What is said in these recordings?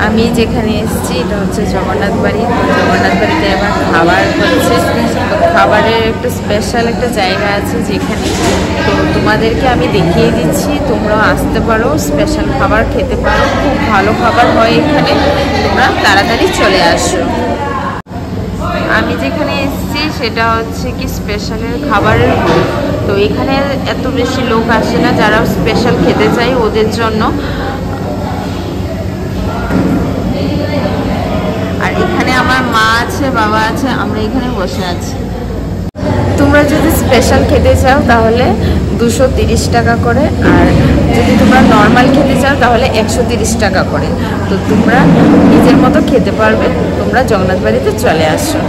আমি যেখানে এসেছি এটা হচ্ছে জগন্নাথ বাড়ি। জগন্নাথ বাড়িতে আবার খাবার হচ্ছে, খাবারের একটা স্পেশাল একটা জায়গা আছে যেখানে, তো তোমাদেরকে আমি দেখিয়ে দিচ্ছি, তোমরাও আসতে পারো, স্পেশাল খাবার খেতে পারো, খুব ভালো খাবার হয় এখানে, তোমরা তাড়াতাড়ি চলে আসো। আমি যেখানে এসেছি সেটা হচ্ছে কি স্পেশালের খাবারের, তো এখানে এত বেশি লোক আসে না, যারা স্পেশাল খেতে চায় ওদের জন্য। আর এখানে আমার মা আছে, বাবা আছে, আমরা এখানে বসে আছি। তোমরা যদি স্পেশাল খেতে চাও তাহলে 230 টাকা করে, আর যদি তোমরা নর্মাল খেতে চাও তাহলে 130 টাকা করে। তো তোমরা নিজের মতো খেতে পারবে, তোমরা জগন্নাথ বাড়িতে চলে আসো।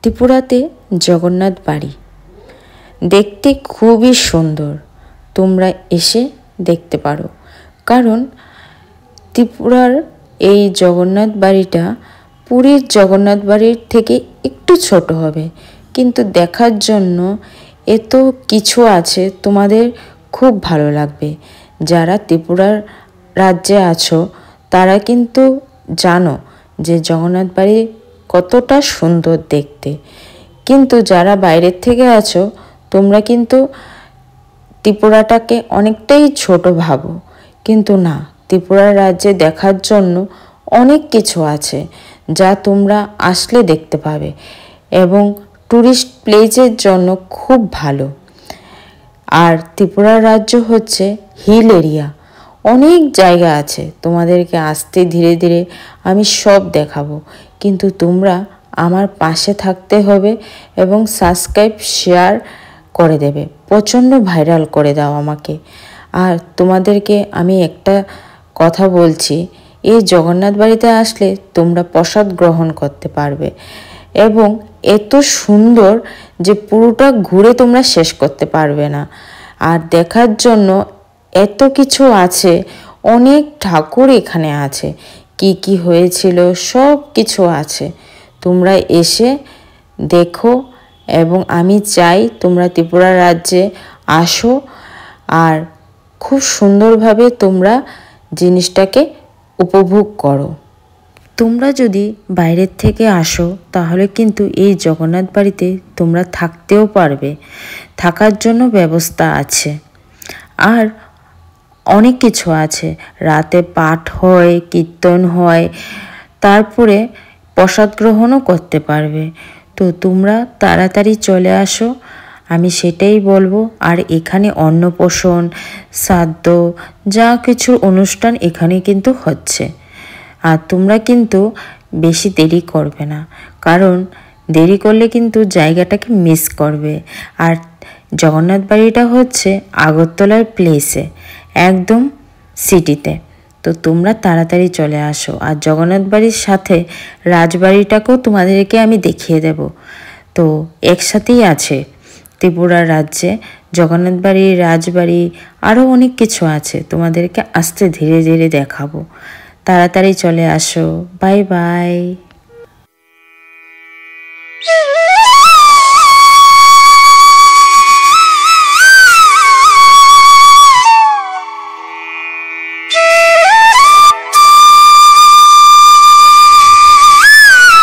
ত্রিপুরাতে জগন্নাথ বাড়ি দেখতে খুবই সুন্দর। তোমরা এসে দেখতে পারো, কারণ ত্রিপুরার এই জগন্নাথ বাড়িটা পুরীর জগন্নাথ বাড়ির থেকে একটু ছোট হবে, কিন্তু দেখার জন্য এত কিছু আছে, তোমাদের খুব ভালো লাগবে। যারা ত্রিপুরার রাজ্যে আছো তারা কিন্তু জানো যে জগন্নাথ বাড়ি কতটা সুন্দর দেখতে, কিন্তু যারা বাইরের থেকে আছো তোমরা কিন্তু ত্রিপুরাটাকে অনেকটাই ছোট ভাবো, কিন্তু না, ত্রিপুরা রাজ্যে দেখার জন্য অনেক কিছু আছে যা তোমরা আসলে দেখতে পাবে, এবং ট্যুরিস্ট প্লেসের জন্য খুব ভালো। আর ত্রিপুরা রাজ্য হচ্ছে হিল এরিয়া, অনেক জায়গা আছে, তোমাদেরকে আসতে ধীরে ধীরে আমি সব দেখাবো, কিন্তু তোমরা আমার পাশে থাকতে হবে এবং সাবস্ক্রাইব শেয়ার করে দেবে, প্রচণ্ড ভাইরাল করে দাও আমাকে। আর তোমাদেরকে আমি একটা কথা বলছি, এই জগন্নাথ বাড়িতে আসলে তোমরা প্রসাদ গ্রহণ করতে পারবে, এবং এত সুন্দর যে পুরোটা ঘুরে তোমরা শেষ করতে পারবে না। আর দেখার জন্য এত কিছু আছে, অনেক ঠাকুর এখানে আছে, কি কি হয়েছিল সব কিছু আছে, তোমরা এসে দেখো। এবং আমি চাই তোমরা ত্রিপুরা রাজ্যে আসো আর খুব সুন্দরভাবে তোমরা জিনিসটাকে উপভোগ করো। তোমরা যদি বাইরের থেকে আসো তাহলে কিন্তু এই জগন্নাথ বাড়িতে তোমরা থাকতেও পারবে, থাকার জন্য ব্যবস্থা আছে। আর অনেক কিছু আছে, রাতে পাঠ হয়, কীর্তন হয়, তারপরে প্রসাদ গ্রহণও করতে পারবে। তো তোমরা তাড়াতাড়ি চলে আসো, আমি সেটাই বলবো। আর এখানে অন্নপ্রাশন, শ্রাদ্ধ, যা কিছু অনুষ্ঠান এখানে কিন্তু হচ্ছে। আর তোমরা কিন্তু বেশি দেরি করবে না, কারণ দেরি করলে কিন্তু জায়গাটাকে মিস করবে। আর জগন্নাথ বাড়িটা হচ্ছে আগরতলার প্লেসে, একদম সিটিতে। তো তোমরা তাড়াতাড়ি চলে আসো। আর জগন্নাথ বাড়ির সাথে রাজবাড়িটাকেও তোমাদেরকে আমি দেখিয়ে দেব। তো একসাথেই আছে ত্রিপুরা রাজ্যে জগন্নাথ বাড়ি, রাজবাড়ি, আরও অনেক কিছু আছে, তোমাদেরকে আস্তে ধীরে ধীরে দেখাবো। তাড়াতাড়ি চলে আসো। Bye bye.